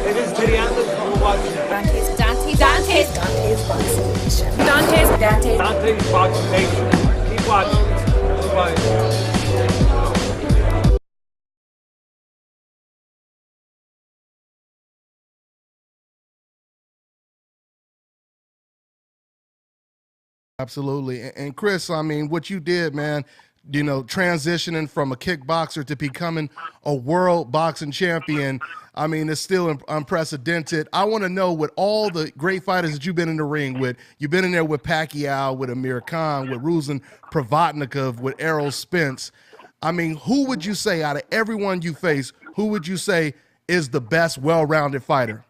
It is Mariana you're watching. Dante's Boxing Nation. Keep watching. Bye. Absolutely. And Chris, I mean, what you did, man, transitioning from a kickboxer to becoming a world boxing champion, I mean, it's still unprecedented. I want to know, with all the great fighters that you've been in the ring with, you've been in there with Pacquiao, with Amir Khan, with Ruslan Provodnikov, with Errol Spence. I mean, who would you say, out of everyone you face, who would you say is the best well-rounded fighter?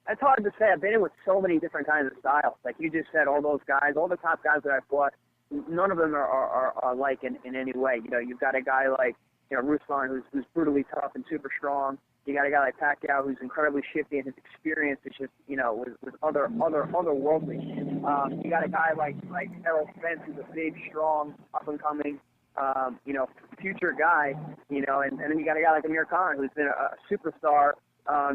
It's hard to say. I've been in with so many different kinds of styles. Like you just said, all those guys, all the top guys that I've fought, none of them are alike in any way. You've got a guy like, Ruslan, who's brutally tough and super strong. You got a guy like Pacquiao, who's incredibly shifty, and his experience is just, with otherworldly. You got a guy like Errol Spence, who's a big, strong, up-and-coming, future guy, and then you got a guy like Amir Khan, who's been a superstar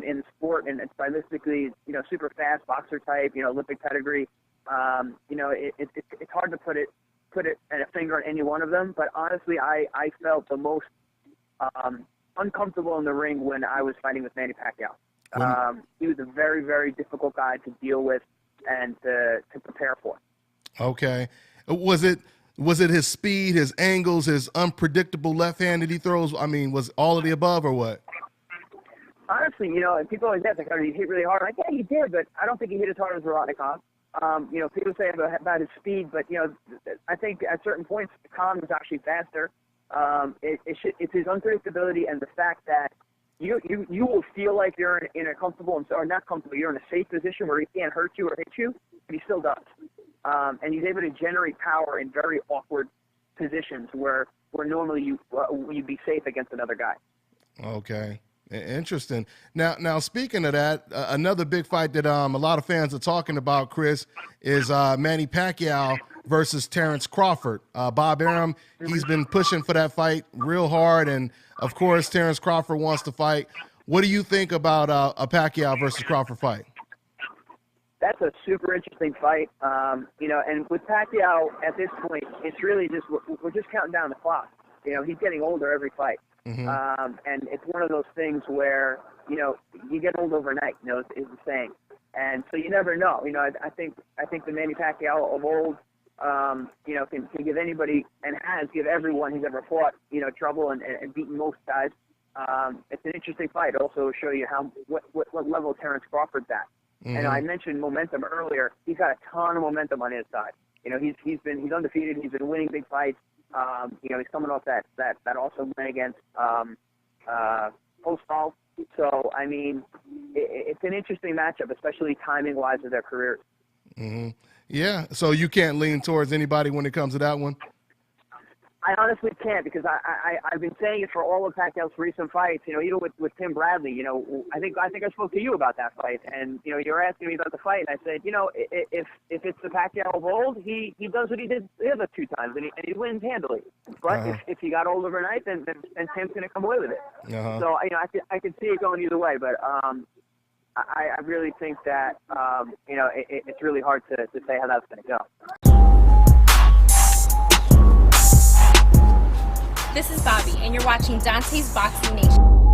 in the sport, and stylistically, super fast boxer type, Olympic pedigree. It's hard to put a finger on any one of them, but honestly, I felt the most uncomfortable in the ring when I was fighting with Manny Pacquiao. He was a very, very difficult guy to deal with and to prepare for. Okay. Was it his speed, his angles, his unpredictable left hand that he throws? I mean, was all of the above or what? Honestly, people always ask, he hit really hard. Like, yeah, he did, but I don't think he hit as hard as Provodnikov. People say about his speed, but, I think at certain points, Khan was actually faster. It's his unpredictability and the fact that you will feel like you're in a comfortable, or not comfortable, you're in a safe position where he can't hurt you or hit you, but he still does. And he's able to generate power in very awkward positions where normally you'd be safe against another guy. Okay. Interesting. Now, speaking of that, another big fight that a lot of fans are talking about, Chris, is Manny Pacquiao versus Terrence Crawford. Bob Arum, he's been pushing for that fight real hard, and of course, Terrence Crawford wants to fight. What do you think about a Pacquiao versus Crawford fight? That's a super interesting fight. And with Pacquiao at this point, it's really just we're just counting down the clock. He's getting older every fight. Mm-hmm. And it's one of those things where, you get old overnight, is the saying. And so you never know. I think the Manny Pacquiao of old, can give anybody, and has give everyone he's ever fought, trouble and beaten most guys. It's an interesting fight. Also will show you what level Terrence Crawford's at. Mm-hmm. And I mentioned momentum earlier. He's got a ton of momentum on his side. He's undefeated. He's been winning big fights. He's coming off that awesome win against Postol. So, I mean, it's an interesting matchup, especially timing-wise of their careers. Mm-hmm. Yeah, so you can't lean towards anybody when it comes to that one? I honestly can't, because I've been saying it for all of Pacquiao's recent fights. Even with Tim Bradley. I think I spoke to you about that fight, and you're asking me about the fight, and I said, if it's the Pacquiao of old, he does what he did the other two times, and he wins handily. But if he got old overnight, then Tim's going to come away with it. So I could see it going either way, but I really think that it's really hard to say how that's going to go. This is Bobby, and you're watching Dante's Boxing Nation.